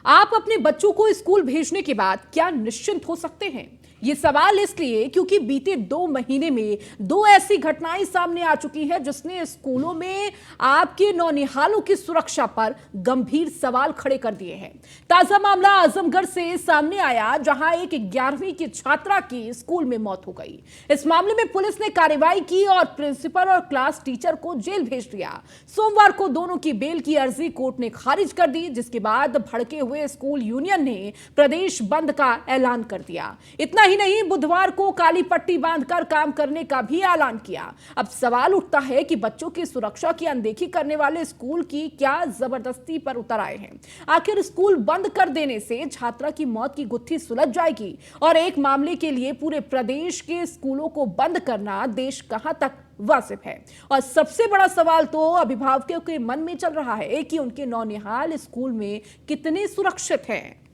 आप अपने बच्चों को स्कूल भेजने के बाद क्या निश्चिंत हो सकते हैं? ये सवाल इसलिए क्योंकि बीते 2 महीने में 2 ऐसी घटनाएं सामने आ चुकी है जिसने स्कूलों में आपके नौनिहालों की सुरक्षा पर गंभीर सवाल खड़े कर दिए हैं। ताजा मामला आजमगढ़ से सामने आया, जहां एक 11वीं की छात्रा की स्कूल में मौत हो गई। इस मामले में पुलिस ने कार्रवाई की और प्रिंसिपल और क्लास टीचर को जेल भेज दिया। सोमवार को दोनों की बेल की अर्जी कोर्ट ने खारिज कर दी, जिसके बाद भड़के हुए स्कूल यूनियन ने प्रदेश बंद का ऐलान कर दिया। इतना ही नहीं, बुधवार को काली पट्टी बांधकर काम करने का भी ऐलान किया। अब सवाल उठता है कि बच्चों की सुरक्षा की अनदेखी करने वाले स्कूल की क्या जबरदस्ती पर उतर आए हैं। आखिर स्कूल बंद कर देने से छात्रा की मौत की गुत्थी सुलझ जाएगी और एक मामले के लिए पूरे प्रदेश के स्कूलों को बंद करना देश कहां तक वाजिब है। और सबसे बड़ा सवाल तो अभिभावकों के मन में चल रहा है कि उनके नौनिहाल स्कूल में कितने सुरक्षित हैं।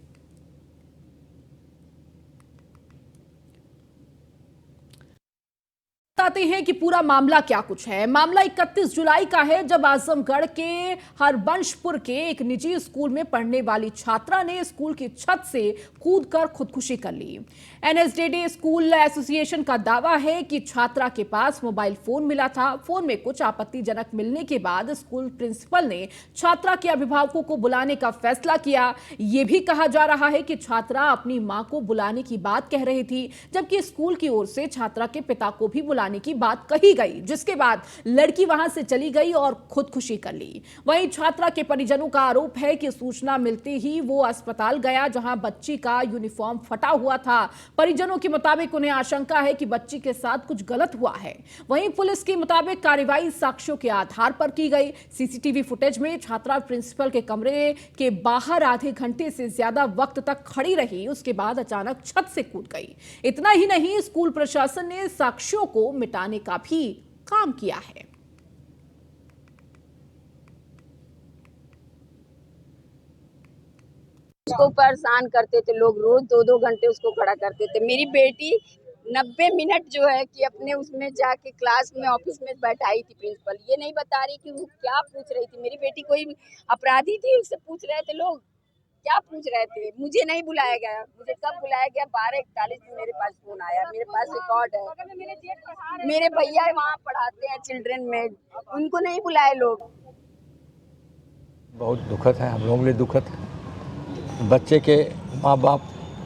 बताते हैं कि पूरा मामला क्या कुछ है। मामला 31 जुलाई का है, जब आजमगढ़ के हरबंशपुर के एक निजी स्कूल में पढ़ने वाली छात्रा ने स्कूल की छत से कूदकर खुदकुशी कर ली। एनएसडीडी स्कूल एसोसिएशन का दावा है कि छात्रा के पास मोबाइल फोन मिला था। फोन में कुछ आपत्तिजनक मिलने के बाद स्कूल प्रिंसिपल ने छात्रा के अभिभावकों को बुलाने का फैसला किया। यह भी कहा जा रहा है कि छात्रा अपनी मां को बुलाने की बात कह रही थी, जबकि स्कूल की ओर से छात्रा के पिता को भी बुलाने की बात कही गई, जिसके बाद लड़की वहां से चली गई और खुदकुशी कर ली। वहीं छात्रा के परिजनों का आरोप है कि सूचना मिलते ही वो अस्पताल गया, जहां बच्ची का यूनिफॉर्म फटा हुआ था। परिजनों के मुताबिक उन्हें आशंका है कि बच्ची के साथ कुछ गलत हुआ है। वहीं पुलिस के मुताबिक कार्रवाई साक्ष्यों के आधार पर की गई। सीसीटीवी फुटेज में छात्रा प्रिंसिपल के कमरे के बाहर आधे घंटे से ज्यादा वक्त तक खड़ी रही, उसके बाद अचानक छत से कूद गई। इतना ही नहीं, स्कूल प्रशासन ने साक्ष्यों को मिटाने का भी काम किया है। उसको परेशान करते थे लोग, रोज 2-2 घंटे उसको खड़ा करते थे। मेरी बेटी 90 मिनट जो है कि अपने उसमें जाके क्लास में ऑफिस में बैठाई थी प्रिंसिपल। ये नहीं बता रही कि वो क्या पूछ रही थी। मेरी बेटी कोई अपराधी थी, उससे पूछ रहे थे लोग, क्या पूछ रहे थे। मुझे नहीं बुलाया गया। मुझे कब बुलाया गया? 12:41 में मेरे पास फोन आया, मेरे पास रिकॉर्ड है। मेरे भैया वहाँ पढ़ाते हैं चिल्ड्रन में, उनको नहीं बुलाए लोग। बहुत दुखद है, हम लोगों के लिए दुखद है। बच्चे के माँ बाप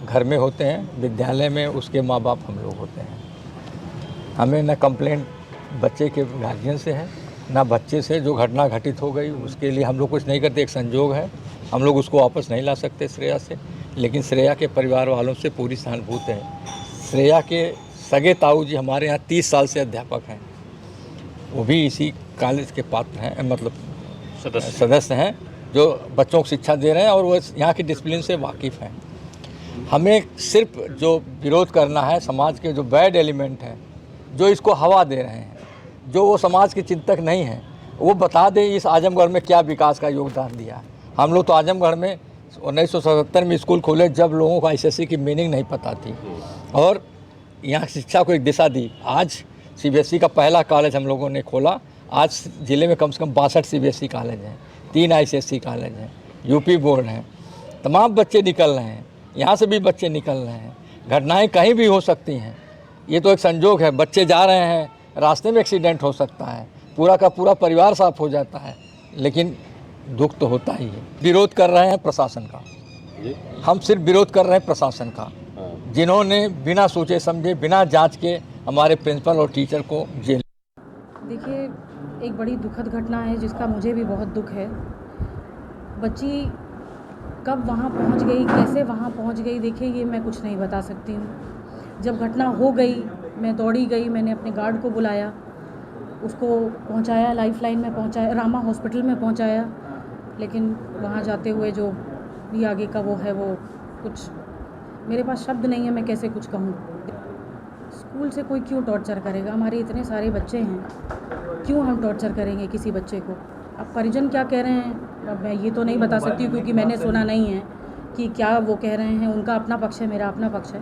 घर में होते हैं, विद्यालय में उसके माँ बाप हम लोग होते हैं। हमें न कंप्लेंट बच्चे के गार्जियन से है, ना बच्चे से। जो घटना घटित हो गई उसके लिए हम लोग कुछ नहीं करते, एक संजोग है, हम लोग उसको वापस नहीं ला सकते श्रेया से। लेकिन श्रेया के परिवार वालों से पूरी सहानुभूति है। श्रेया के सगे ताऊ जी हमारे यहाँ 30 साल से अध्यापक हैं, वो भी इसी कॉलेज के पात्र हैं, मतलब सदस्य हैं, जो बच्चों को शिक्षा दे रहे हैं और वो यहाँ की डिसिप्लिन से वाकिफ़ हैं। हमें सिर्फ जो विरोध करना है, समाज के जो बैड एलिमेंट हैं, जो इसको हवा दे रहे हैं, जो वो समाज के चिंतक नहीं हैं, वो बता दें इस आजमगढ़ में क्या विकास का योगदान दिया है। हम लोग तो आजमगढ़ में 1977 में स्कूल खोले, जब लोगों को आईसीएसई की मीनिंग नहीं पता थी और यहाँ शिक्षा को एक दिशा दी। आज सीबीएसई का पहला कॉलेज हम लोगों ने खोला। आज ज़िले में कम से कम 62 सीबीएसई कॉलेज हैं, 3 आईसीएसई कॉलेज हैं, यूपी बोर्ड हैं। तमाम बच्चे निकल रहे हैं, यहाँ से भी बच्चे निकल रहे हैं। घटनाएं कहीं भी हो सकती हैं, ये तो एक संजोग है। बच्चे जा रहे हैं, रास्ते में एक्सीडेंट हो सकता है, पूरा का पूरा परिवार साफ हो जाता है, लेकिन दुख तो होता ही है। विरोध कर रहे हैं प्रशासन का, हम सिर्फ विरोध कर रहे हैं प्रशासन का, जिन्होंने बिना सोचे समझे, बिना जांच के हमारे प्रिंसिपल और टीचर को जेल। देखिए, एक बड़ी दुखद घटना है जिसका मुझे भी बहुत दुख है। बच्ची कब वहाँ पहुँच गई, कैसे वहाँ पहुँच गई, देखिए ये मैं कुछ नहीं बता सकती हूँ। जब घटना हो गई मैं दौड़ी गई, मैंने अपने गार्ड को बुलाया, उसको पहुँचाया, लाइफलाइन में पहुँचाया, रामा हॉस्पिटल में पहुँचाया। लेकिन वहाँ जाते हुए जो भी आगे का वो है, वो कुछ मेरे पास शब्द नहीं है, मैं कैसे कुछ कहूँ। स्कूल से कोई क्यों टॉर्चर करेगा? हमारे इतने सारे बच्चे हैं, क्यों हम टॉर्चर करेंगे किसी बच्चे को? अब परिजन क्या कह रहे हैं, अब मैं ये तो नहीं बता सकती हूँ क्योंकि मैंने सुना नहीं है कि क्या वो कह रहे हैं। उनका अपना पक्ष है, मेरा अपना पक्ष है।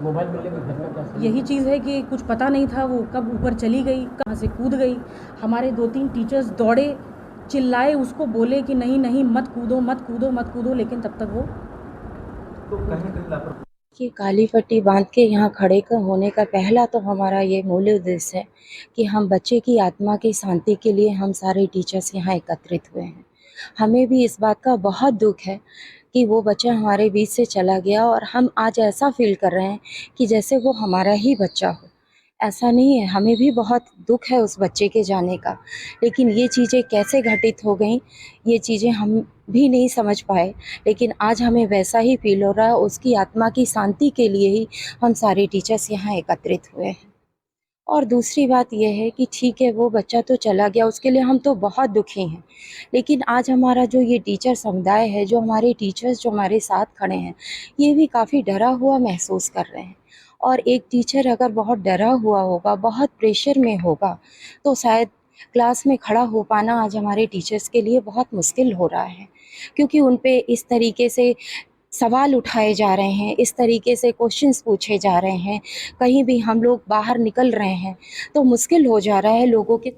मोबाइल मिलने की घटना क्या? यही चीज़ है कि कुछ पता नहीं था वो कब ऊपर चली गई, कहाँ से कूद गई। हमारे 2-3 टीचर्स दौड़े, चिल्लाए, उसको बोले कि नहीं नहीं मत कूदो मत कूदो मत कूदो, लेकिन तब तक वो कि काली पट्टी बांध के यहाँ खड़े होने का पहला तो हमारा ये मूल उद्देश्य है कि हम बच्चे की आत्मा की शांति के लिए हम सारे टीचर्स यहाँ एकत्रित हुए हैं। हमें भी इस बात का बहुत दुख है कि वो बच्चा हमारे बीच से चला गया और हम आज ऐसा फील कर रहे हैं कि जैसे वो हमारा ही बच्चा हो। ऐसा नहीं है, हमें भी बहुत दुख है उस बच्चे के जाने का, लेकिन ये चीज़ें कैसे घटित हो गई ये चीज़ें हम भी नहीं समझ पाए। लेकिन आज हमें वैसा ही फील हो रहा है, उसकी आत्मा की शांति के लिए ही हम सारे टीचर्स यहाँ एकत्रित हुए हैं। और दूसरी बात यह है कि ठीक है वो बच्चा तो चला गया, उसके लिए हम तो बहुत दुखी हैं, लेकिन आज हमारा जो ये टीचर समुदाय है, जो हमारे टीचर्स जो हमारे साथ खड़े हैं, ये भी काफ़ी डरा हुआ महसूस कर रहे हैं। और एक टीचर अगर बहुत डरा हुआ होगा, बहुत प्रेशर में होगा, तो शायद क्लास में खड़ा हो पाना आज हमारे टीचर्स के लिए बहुत मुश्किल हो रहा है, क्योंकि उन पे इस तरीके से सवाल उठाए जा रहे हैं, इस तरीके से क्वेश्चंस पूछे जा रहे हैं, कहीं भी हम लोग बाहर निकल रहे हैं तो मुश्किल हो जा रहा है लोगों के